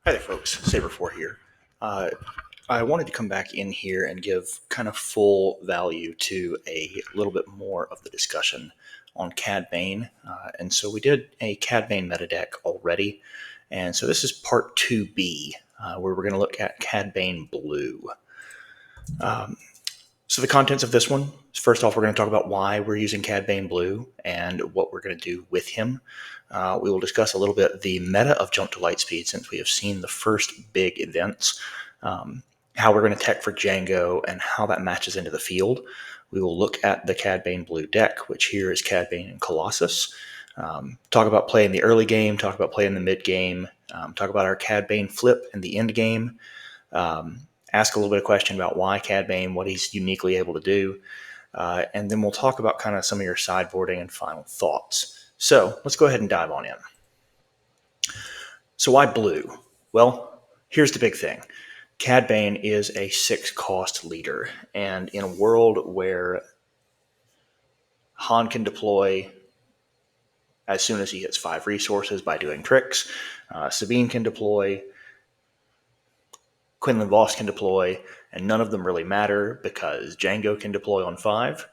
Hi there, folks. Saber4 here. Uh, I wanted to come back in here and give kind of full value to a little bit more of the discussion on Cad Bane. And so we did a Cad Bane meta deck already. And so this is part 2B, where we're going to look at Cad Bane Blue. So the contents of this one, first off, we're going to talk about why we're using Cad Bane Blue and what we're going to do with him. We will discuss a little bit the meta of Jump to Lightspeed since we have seen the first big events, how we're going to tech for Django, and how that matches into the field. We will look at the Cad Bane Blue deck, which here is Cad Bane and Colossus. Talk about play in the early game, talk about play in the mid game, talk about our Cad Bane flip in the end game. Ask a little bit of question about why Cad Bane, what he's uniquely able to do, and then we'll talk about kind of some of your sideboarding and final thoughts. So let's go ahead and dive on in. So why blue? Well, here's the big thing. Cad Bane is a 6-cost leader, and in a world where Han can deploy as soon as he hits 5 resources by doing tricks, Sabine can deploy, Quinlan Voss can deploy, and none of them really matter because Django can deploy on 5.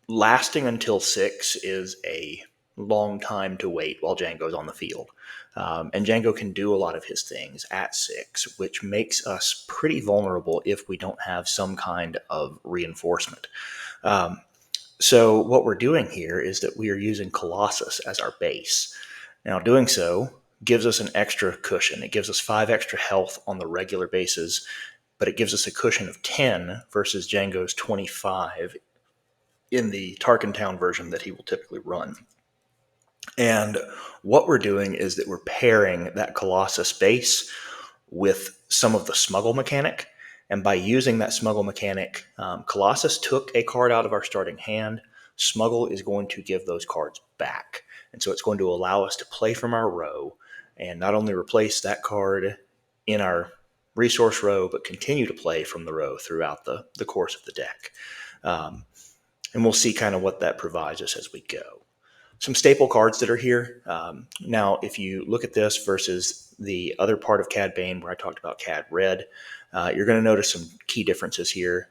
Lasting until 6 is a long time to wait while Django's on the field. And Django can do a lot of his things at 6, which makes us pretty vulnerable if we don't have some kind of reinforcement. So what we're doing here is that we are using Colossus as our base. Now, doing so gives us an extra cushion. It gives us 5 extra health on the regular bases, but it gives us a cushion of 10 versus Django's 25 in the Tarkin Town version that he will typically run. And what we're doing is that we're pairing that Colossus base with some of the smuggle mechanic. And by using that smuggle mechanic, Colossus took a card out of our starting hand. Smuggle is going to give those cards back. And so it's going to allow us to play from our row and not only replace that card in our resource row, but continue to play from the row throughout the course of the deck. And we'll see kind of what that provides us as we go. Some staple cards that are here. Now, if you look at this versus the other part of Cad Bane where I talked about Cad Red, you're going to notice some key differences here,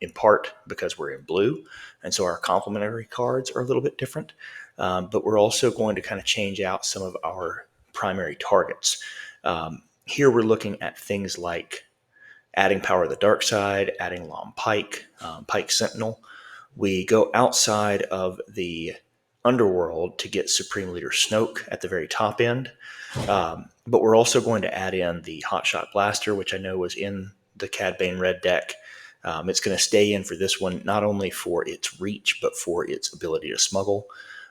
in part because we're in blue, and so our complementary cards are a little bit different, but we're also going to kind of change out some of our primary targets. Here we're looking at things like adding Power of the Dark Side, adding Lom Pike, Pike Sentinel. We go outside of the underworld to get Supreme Leader Snoke at the very top end. But we're also going to add in the Hotshot Blaster, which I know was in the Cad Bane Red deck. It's going to stay in for this one, not only for its reach, but for its ability to smuggle.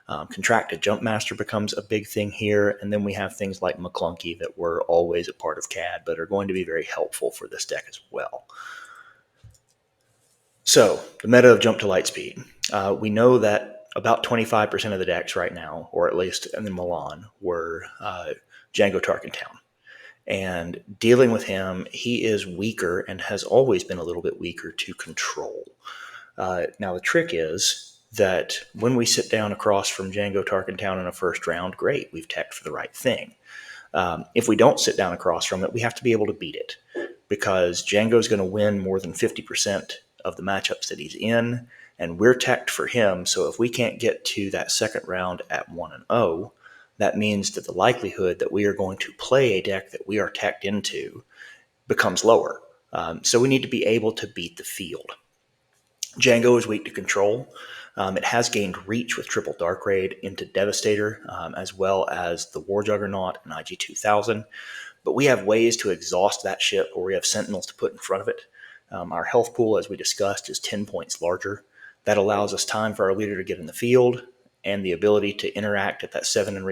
Contracted Jumpmaster becomes a big thing here, and then we have things like McClunky that were always a part of Cad, but are going to be very helpful for this deck as well. So, the meta of Jump to Lightspeed. We know that about 25% of the decks right now, or at least in Milan, were Django Tarkin Town. And dealing with him, he is weaker and has always been a little bit weaker to control. Now, the trick is that when we sit down across from Django Tarkin Town in a first round, great, we've teched for the right thing. If we don't sit down across from it, we have to be able to beat it because Django's going to win more than 50% of the matchups that he's in, and we're teched for him. So if we can't get to that second round at 1-0, that means that the likelihood that we are going to play a deck that we are teched into becomes lower. So we need to be able to beat the field. Django is weak to control. It has gained reach with Triple Dark Raid into Devastator, as well as the War Juggernaut and IG-2000. But we have ways to exhaust that ship, or we have Sentinels to put in front of it. Our health pool, as we discussed, is 10 points larger. That allows us time for our leader to get in the field and the ability to interact at that 7 and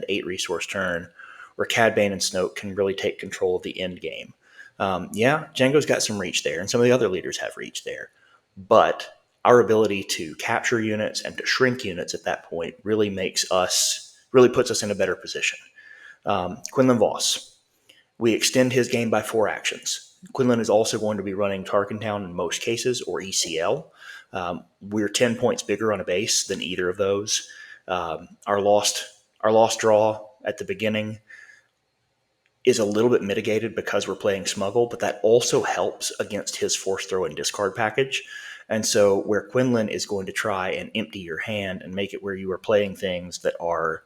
8 resource turn, where Cad Bane and Snoke can really take control of the end game. Django's got some reach there, and some of the other leaders have reach there. But our ability to capture units and to shrink units at that point really puts us in a better position. Quinlan Voss. We extend his game by 4 actions. Quinlan is also going to be running Tarkin Town in most cases, or ECL. We're 10 points bigger on a base than either of those. Our lost draw at the beginning is a little bit mitigated because we're playing Smuggle, but that also helps against his Force Throw and discard package. And so where Quinlan is going to try and empty your hand and make it where you are playing things that are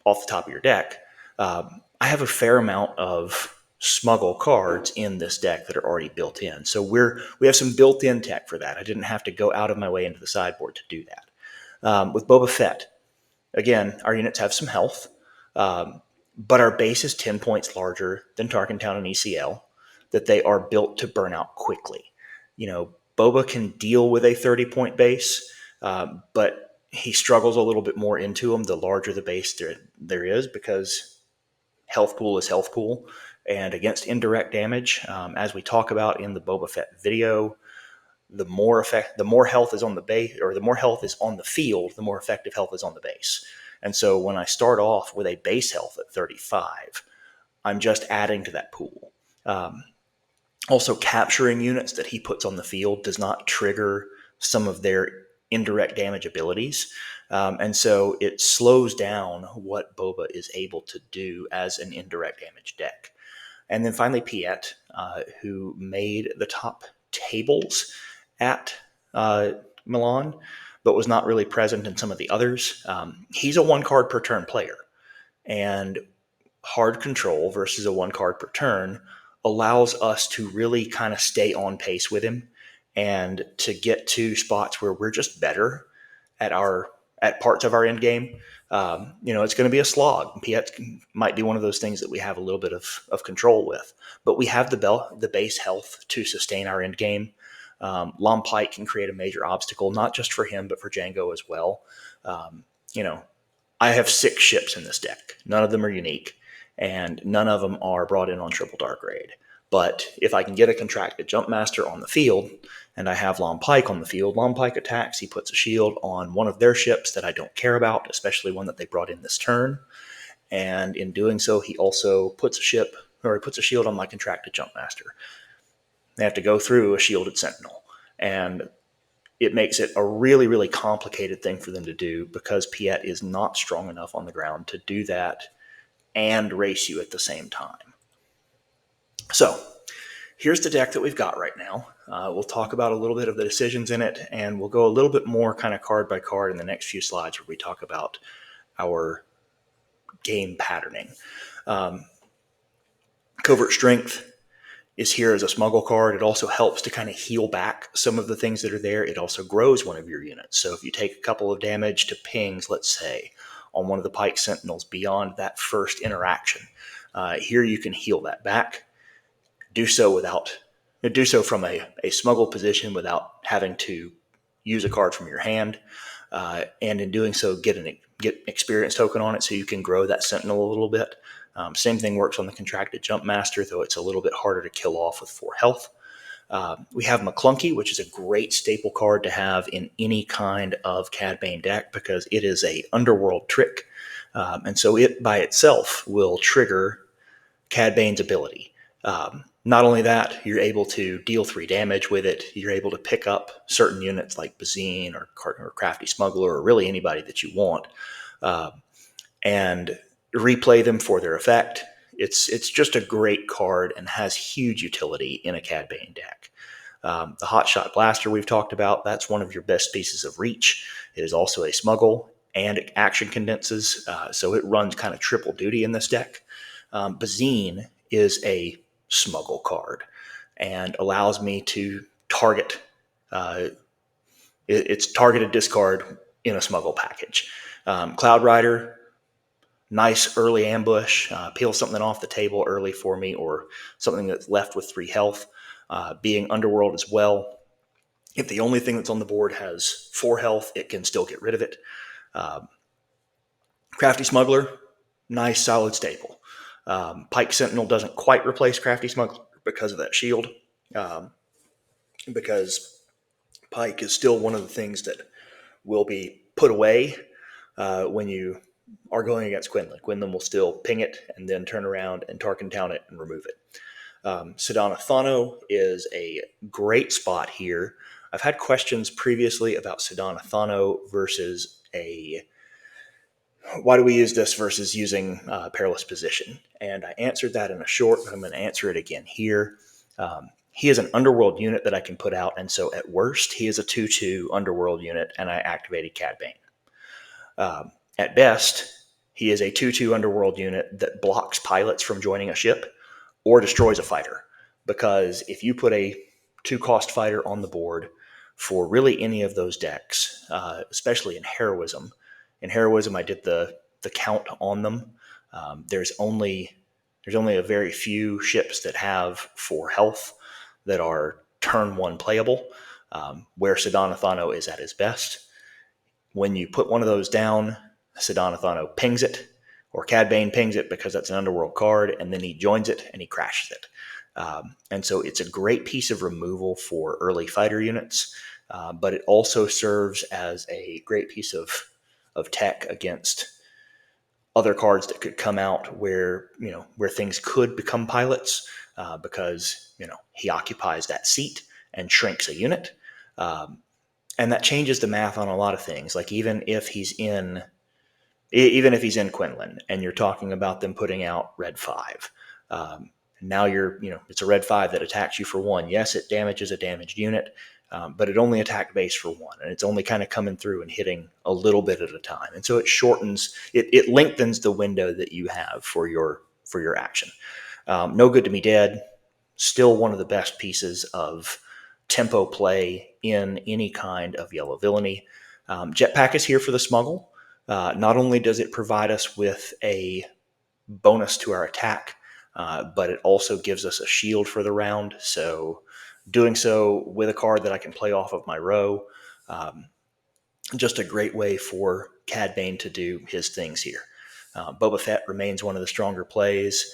off the top of your deck, I have a fair amount of Smuggle cards in this deck that are already built in. So we have some built-in tech for that. I didn't have to go out of my way into the sideboard to do that. With Boba Fett, again, our units have some health. But our base is 10 points larger than Tarkin Town and ECL, that they are built to burn out quickly. Boba can deal with a 30-point base, but he struggles a little bit more into them the larger the base there is, because health pool is health pool. And against indirect damage, as we talk about in the Boba Fett video, the more health is on the base, or the more health is on the field, the more effective health is on the base. And so when I start off with a base health at 35, I'm just adding to that pool. Also, capturing units that he puts on the field does not trigger some of their indirect damage abilities. And so it slows down what Boba is able to do as an indirect damage deck. And then finally, Piet, who made the top tables at Milan, but was not really present in some of the others. He's a 1 card per turn player, and hard control versus a 1 card per turn allows us to really kind of stay on pace with him and to get to spots where we're just better at parts of our end game. It's going to be a slog. Piet might be one of those things that we have a little bit of control with, but we have the base health to sustain our end game. Lom Pike can create a major obstacle, not just for him, but for Jango as well. I have 6 ships in this deck. None of them are unique, and none of them are brought in on Triple Dark Raid. But if I can get a contracted Jumpmaster on the field, and I have Lom Pike on the field, Lom Pike attacks, he puts a shield on one of their ships that I don't care about, especially one that they brought in this turn. And in doing so, he also puts a shield on my contracted Jumpmaster. They have to go through a shielded Sentinel. And it makes it a really, really complicated thing for them to do, because Piet is not strong enough on the ground to do that and race you at the same time. So here's the deck that we've got right now. We'll talk about a little bit of the decisions in it, and we'll go a little bit more kind of card by card in the next few slides where we talk about our game patterning. Covert Strength is here as a Smuggle card. It also helps to kind of heal back some of the things that are there. It also grows one of your units. So if you take a couple of damage to pings, let's say, on one of the Pike Sentinels beyond that first interaction, here you can heal that back. Do so from a Smuggle position without having to use a card from your hand. And in doing so, get experience token on it so you can grow that Sentinel a little bit. Same thing works on the contracted Jumpmaster, though it's a little bit harder to kill off with 4 health. We have Maclunkey, which is a great staple card to have in any kind of Cad Bane deck, because it is a underworld trick. And so it by itself will trigger Cad Bane's ability. Not only that, you're able to deal 3 damage with it. You're able to pick up certain units like Bazine or Crafty Smuggler, or really anybody that you want, and replay them for their effect. It's just a great card and has huge utility in a Cad Bane deck. The Hotshot Blaster we've talked about, that's one of your best pieces of reach. It is also a Smuggle, and it action condenses, so it runs kind of triple duty in this deck. Bazine is a Smuggle card and allows me to target it's targeted discard in a Smuggle package. Cloud Rider, nice early ambush, peel something off the table early for me, or something that's left with 3 health. Being Underworld as well, if the only thing that's on the board has 4 health, it can still get rid of it. Crafty Smuggler, nice solid staple. Pike Sentinel doesn't quite replace Crafty Smuggler because of that shield, because Pike is still one of the things that will be put away when you are going against Quinlan. Quinlan will still ping it and then turn around and Tarkin Town it and remove it. Sedana Thano is a great spot here. I've had questions previously about Sedana Thano versus a why do we use this versus using Perilous Position? And I answered that in a short, but I'm going to answer it again here. He is an underworld unit that I can put out, and so at worst, he is a 2/2 underworld unit, and I activated Cad Bane. At best, he is a 2/2 underworld unit that blocks pilots from joining a ship or destroys a fighter. Because if you put a 2-cost fighter on the board for really any of those decks, especially in Heroism, I did the count on them. There's only a very few ships that have 4 health that are turn 1 playable, where Sedana Thano is at his best. When you put one of those down, Sedana Thano pings it, or Cad Bane pings it because that's an underworld card, and then he joins it and he crashes it. And so it's a great piece of removal for early fighter units, but it also serves as a great piece of tech against other cards that could come out where things could become pilots, because he occupies that seat and shrinks a unit, and that changes the math on a lot of things. Like even if he's in Quinlan and you're talking about them putting out red 5, now it's a red 5 that attacks you for 1. Yes, it damages a damaged unit, but it only attacked base for 1, and it's only kind of coming through and hitting a little bit at a time. And so it lengthens the window that you have for your action. No Good to Me Dead, still one of the best pieces of tempo play in any kind of yellow villainy. Jetpack is here for the smuggle. Not only does it provide us with a bonus to our attack, but it also gives us a shield for the round. So doing so with a card that I can play off of my row, just a great way for Cad Bane to do his things here. Boba Fett remains one of the stronger plays.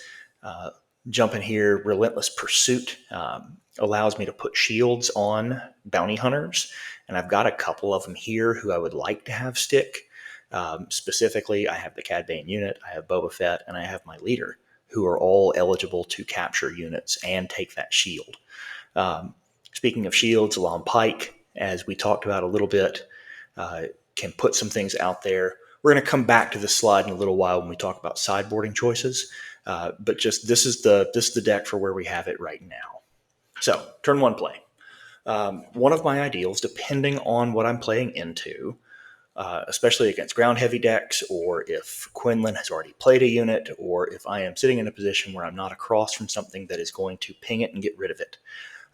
Jumping here, Relentless Pursuit allows me to put shields on bounty hunters, and I've got a couple of them here who I would like to have stick. Specifically, I have the Cad Bane unit, I have Boba Fett, and I have my leader, who are all eligible to capture units and take that shield. Speaking of shields, Lom Pike, as we talked about a little bit, can put some things out there. We're going to come back to this slide in a little while when we talk about sideboarding choices, but just this is the deck for where we have it right now. So, turn 1 play. One of my ideals, depending on what I'm playing into, especially against ground heavy decks, or if Quinlan has already played a unit, or if I am sitting in a position where I'm not across from something that is going to ping it and get rid of it.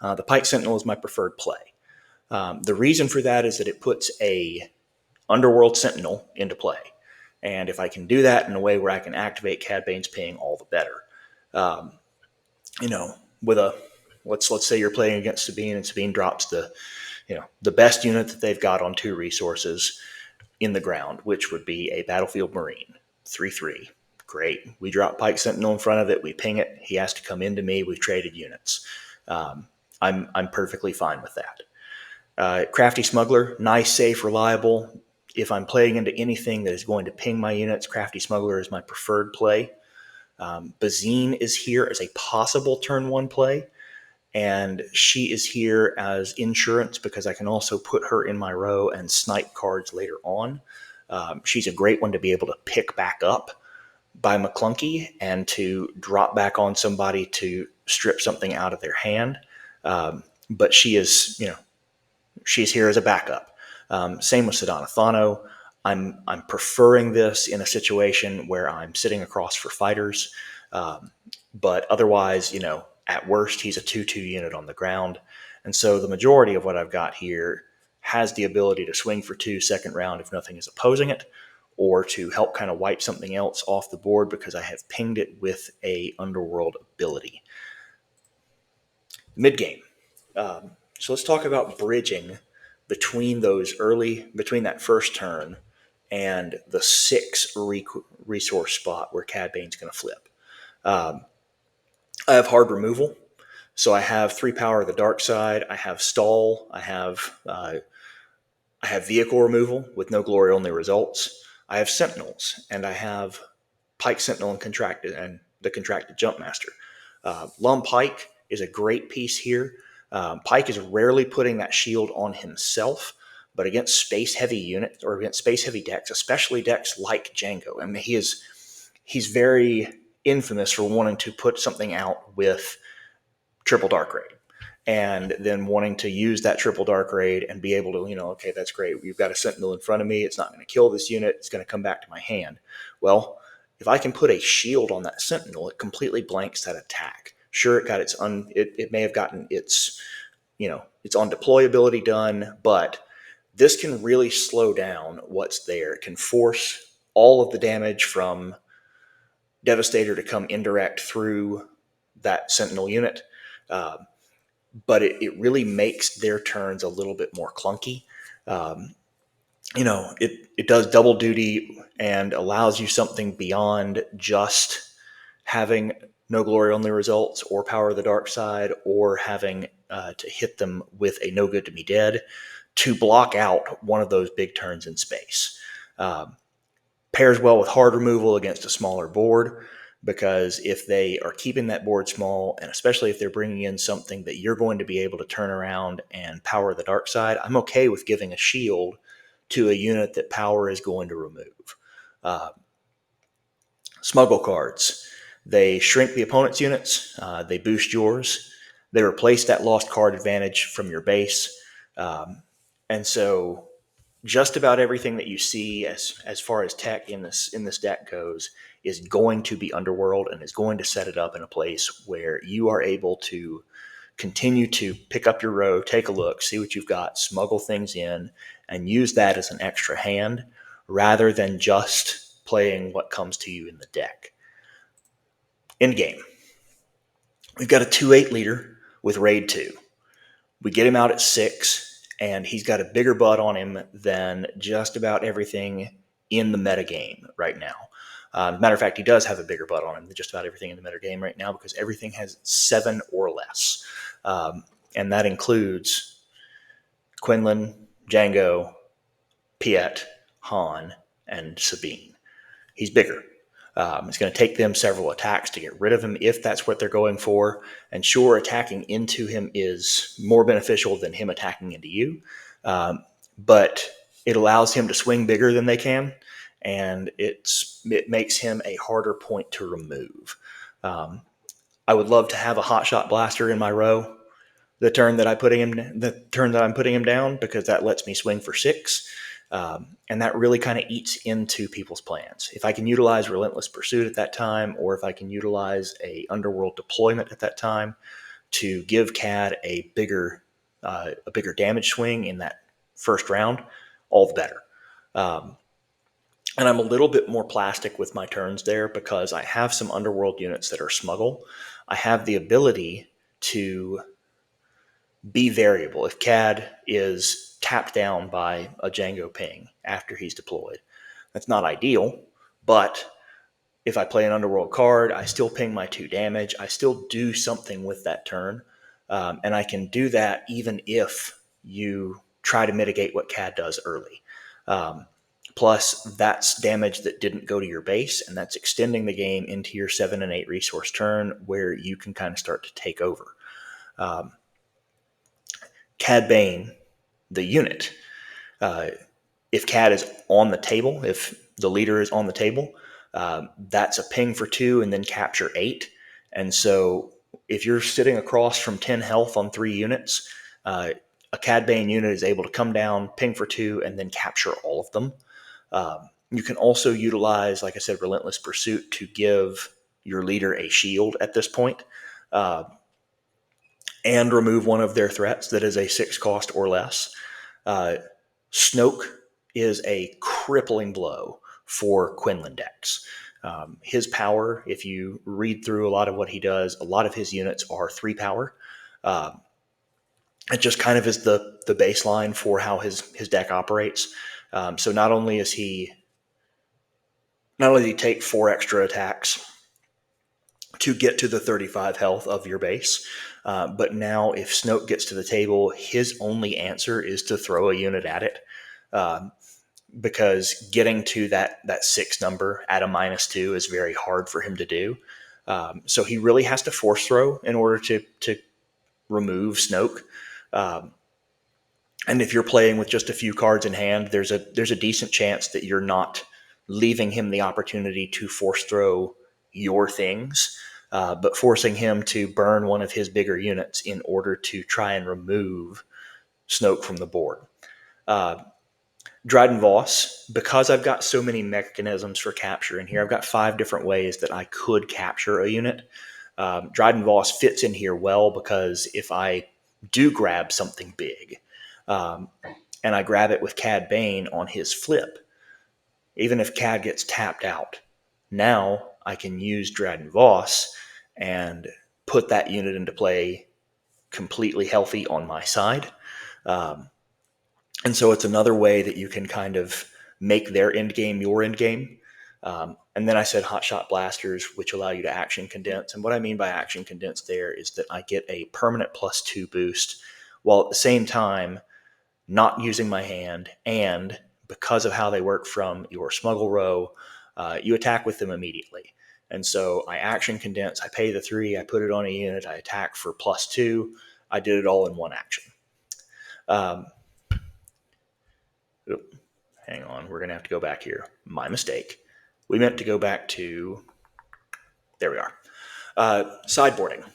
The Pike Sentinel is my preferred play. The reason for that is that it puts a Underworld Sentinel into play. And if I can do that in a way where I can activate Cad Bane's ping, all the better. With let's say you're playing against Sabine, and Sabine drops the best unit that they've got on 2 resources in the ground, which would be a Battlefield Marine, 3/3. Great. We drop Pike Sentinel in front of it. We ping it. He has to come into me. We've traded units. I'm perfectly fine with that. Crafty Smuggler, nice, safe, reliable. If I'm playing into anything that is going to ping my units, Crafty Smuggler is my preferred play. Bazine is here as a possible turn 1 play, and she is here as insurance because I can also put her in my row and snipe cards later on. She's a great one to be able to pick back up by McClunky and to drop back on somebody to strip something out of their hand. But she's here as a backup. Same with Sedana Thano. I'm preferring this in a situation where I'm sitting across for fighters, but otherwise, at worst, he's a 2/2 unit on the ground. And so the majority of what I've got here has the ability to swing for 2 second round if nothing is opposing it, or to help kind of wipe something else off the board because I have pinged it with a Underworld ability. Mid-game. So let's talk about bridging between that first turn and the 6 resource spot where Cad Bane's going to flip. I have hard removal, so I have 3 power of the dark side. I have stall. I have vehicle removal with no glory only results. I have sentinels, and I have Pike Sentinel and the contracted Jumpmaster. Lum Pike is a great piece here. Pike is rarely putting that shield on himself, But against space heavy units or against space heavy decks, especially decks like Django, I mean, he's very infamous for wanting to put something out with triple dark raid and then wanting to use that triple dark raid and be able to, okay, that's great. We've got a sentinel in front of me. It's not going to kill this unit. It's going to come back to my hand. Well, if I can put a shield on that sentinel, it completely blanks that attack. Sure, it may have gotten its on deploy ability done, but this can really slow down what's there. It can force all of the damage from Devastator to come indirect through that sentinel unit. But it really makes their turns a little bit more clunky. It does double duty and allows you something beyond just having no glory only results or power of the dark side or having to hit them with a no good to be dead to block out one of those big turns in space. Pairs well with hard removal against a smaller board, because if they are keeping that board small, and especially if they're bringing in something that you're going to be able to turn around and power the dark side, I'm okay with giving a shield to a unit that power is going to remove. Smuggle cards. They shrink the opponent's units. They boost yours. They replace that lost card advantage from your base. And so just about everything that you see as far as tech in this deck goes is going to be Underworld and is going to set it up in a place where you are able to continue to pick up your row, take a look, see what you've got, smuggle things in, and use that as an extra hand rather than just playing what comes to you in the deck. End game. We've got a 2/8 leader with Raid 2. We get him out at 6, and he's got a bigger butt on him than just about everything in the metagame right now. Matter of fact, he does have a bigger butt on him than just about everything in the metagame right now, because everything has 7 or less. And that includes Quinlan, Django, Piet, Han, and Sabine. He's bigger. It's going to take them several attacks to get rid of him if that's what they're going for. And sure, attacking into him is more beneficial than him attacking into you. But it allows him to swing bigger than they can, and it makes him a harder point to remove. I would love to have a hotshot blaster in my row the turn that I'm putting him down, because that lets me swing for 6. And that really kind of eats into people's plans. If I can utilize Relentless Pursuit at that time, or if I can utilize a Underworld deployment at that time to give Cad a bigger damage swing in that first round, all the better. And I'm a little bit more plastic with my turns there because I have some Underworld units that are smuggle. I have the ability to be variable. If Cad is tapped down by a Django ping after he's deployed, that's not ideal, but if I play an Underworld card, I still ping my 2 damage. I still do something with that turn, and I can do that even if you try to mitigate what Cad does early. Plus, that's damage that didn't go to your base, and that's extending the game into your 7 and 8 resource turn, where you can kind of start to take over. Cad Bane, the unit, if Cad is on the table, if the leader is on the table, that's a ping for 2 and then capture 8. And so if you're sitting across from 10 health on 3 units, a Cad Bane unit is able to come down, ping for 2, and then capture all of them. You can also utilize, like I said, Relentless Pursuit to give your leader a shield at this point, and remove one of their threats that is a 6 cost or less. Snoke is a crippling blow for Quinlan decks. His power, if you read through a lot of what he does, a lot of his units are 3 power. It just kind of is the baseline for how his deck operates. So not only does he take 4 extra attacks to get to the 35 health of your base, but now if Snoke gets to the table, his only answer is to throw a unit at it, because getting to that 6 number at a -2 is very hard for him to do. So he really has to force throw in order to remove Snoke. And if you're playing with just a few cards in hand, there's a decent chance that you're not leaving him the opportunity to force throw your things, but forcing him to burn one of his bigger units in order to try and remove Snoke from the board. Uh, Dryden Voss, because I've got so many mechanisms for capture in here, I've got 5 different ways that I could capture a unit. Dryden Voss fits in here well because if I do grab something big, um, and I grab it with Cad Bane on his flip, even if Cad gets tapped out, now I can use Dryden Voss and put that unit into play completely healthy on my side. Um, and so it's another way that you can kind of make their end game your end game. And then I said hotshot blasters, which allow you to action condense. And what I mean by action condense there is that I get a permanent +2 boost while at the same time not using my hand. And because of how they work from your smuggle row, you attack with them immediately. And so I action condense, I pay the 3, I put it on a unit, I attack for +2. I did it all in one action. Hang on, we're going to have to go back here. My mistake. We meant to go back to, there we are. Sideboarding.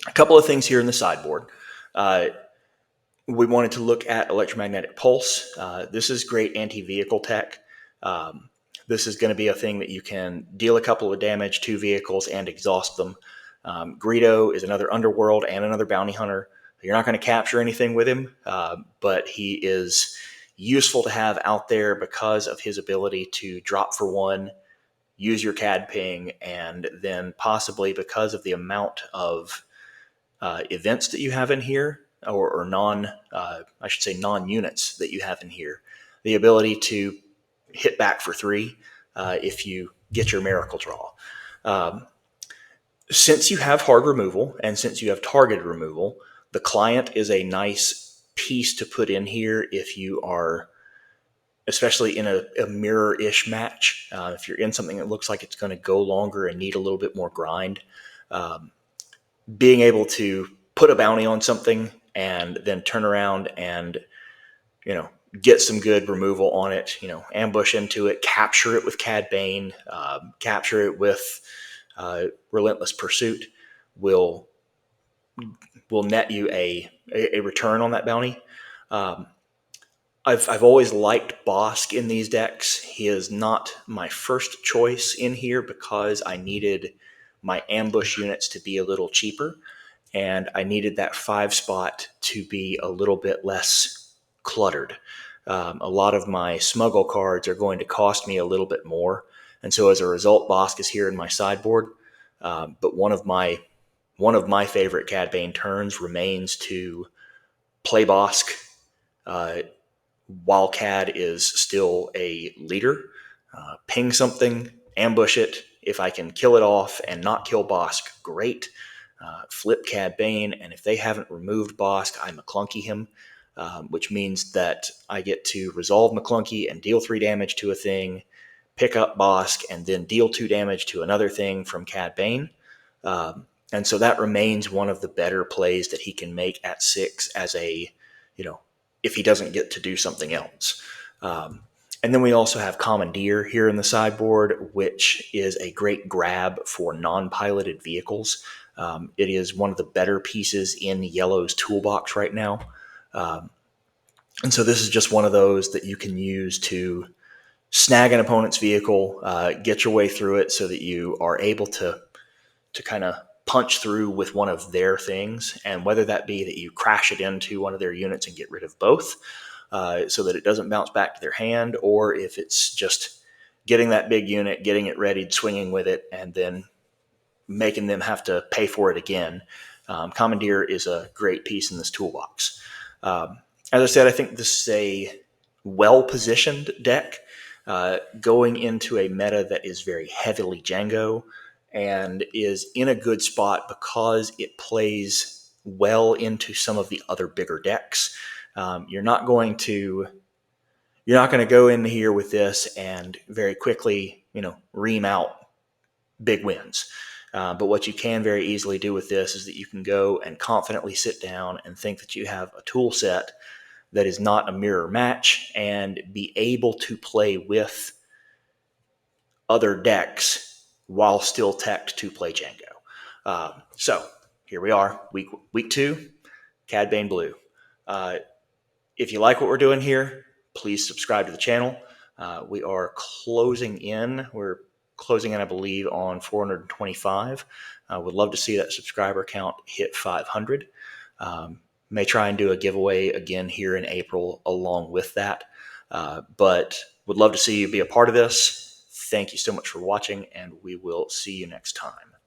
A couple of things here in the sideboard. We wanted to look at electromagnetic pulse. This is great anti-vehicle tech. This is going to be a thing that you can deal a couple of damage to vehicles and exhaust them. Greedo is another underworld and another bounty hunter. You're not going to capture anything with him, but he is useful to have out there because of his ability to drop for 1, use your CAD ping, and then possibly because of the amount of events that you have in here, or non-units that you have in here, the ability to hit back for 3 if you get your miracle draw. Since you have hard removal and since you have targeted removal, the client is a nice piece to put in here if you are, especially in a mirror-ish match. If you're in something that looks like it's going to go longer and need a little bit more grind, being able to put a bounty on something and then turn around and, get some good removal on it, ambush into it, capture it with Cad Bane, capture it with Relentless Pursuit will net you a return on that bounty. I've always liked Bossk in these decks. He is not my first choice in here because I needed my ambush units to be a little cheaper, and I needed that 5 spot to be a little bit less cluttered. A lot of my smuggle cards are going to cost me a little bit more, and so as a result, Bossk is here in my sideboard. But one of my favorite Cad Bane turns remains to play Bossk while Cad is still a leader. Ping something, ambush it. If I can kill it off and not kill Bossk, great. Flip Cad Bane, and if they haven't removed Bossk, I McClunky him, which means that I get to resolve McClunky and deal 3 damage to a thing, pick up Bossk, and then deal 2 damage to another thing from Cad Bane. And so that remains one of the better plays that he can make at 6 as a, if he doesn't get to do something else. And then we also have Commandeer here in the sideboard, which is a great grab for non-piloted vehicles. It is one of the better pieces in Yellow's toolbox right now. And so this is just one of those that you can use to snag an opponent's vehicle, get your way through it so that you are able to kind of punch through with one of their things, and whether that be that you crash it into one of their units and get rid of both so that it doesn't bounce back to their hand, or if it's just getting that big unit, getting it readied, swinging with it, and then making them have to pay for it again. Commandeer is a great piece in this toolbox. As I said, I think this is a well-positioned deck going into a meta that is very heavily Django, and is in a good spot because it plays well into some of the other bigger decks. You're not going to go in here with this and very quickly, ream out big wins. But what you can very easily do with this is that you can go and confidently sit down and think that you have a tool set that is not a mirror match and be able to play with other decks while still teched to play Django. So here we are, week 2, Cad Bane Blue. If you like what we're doing here, please subscribe to the channel. We are closing in. We're closing in, I believe, on 425. Would love to see that subscriber count hit 500. May try and do a giveaway again here in April along with that. But would love to see you be a part of this. Thank you so much for watching, and we will see you next time.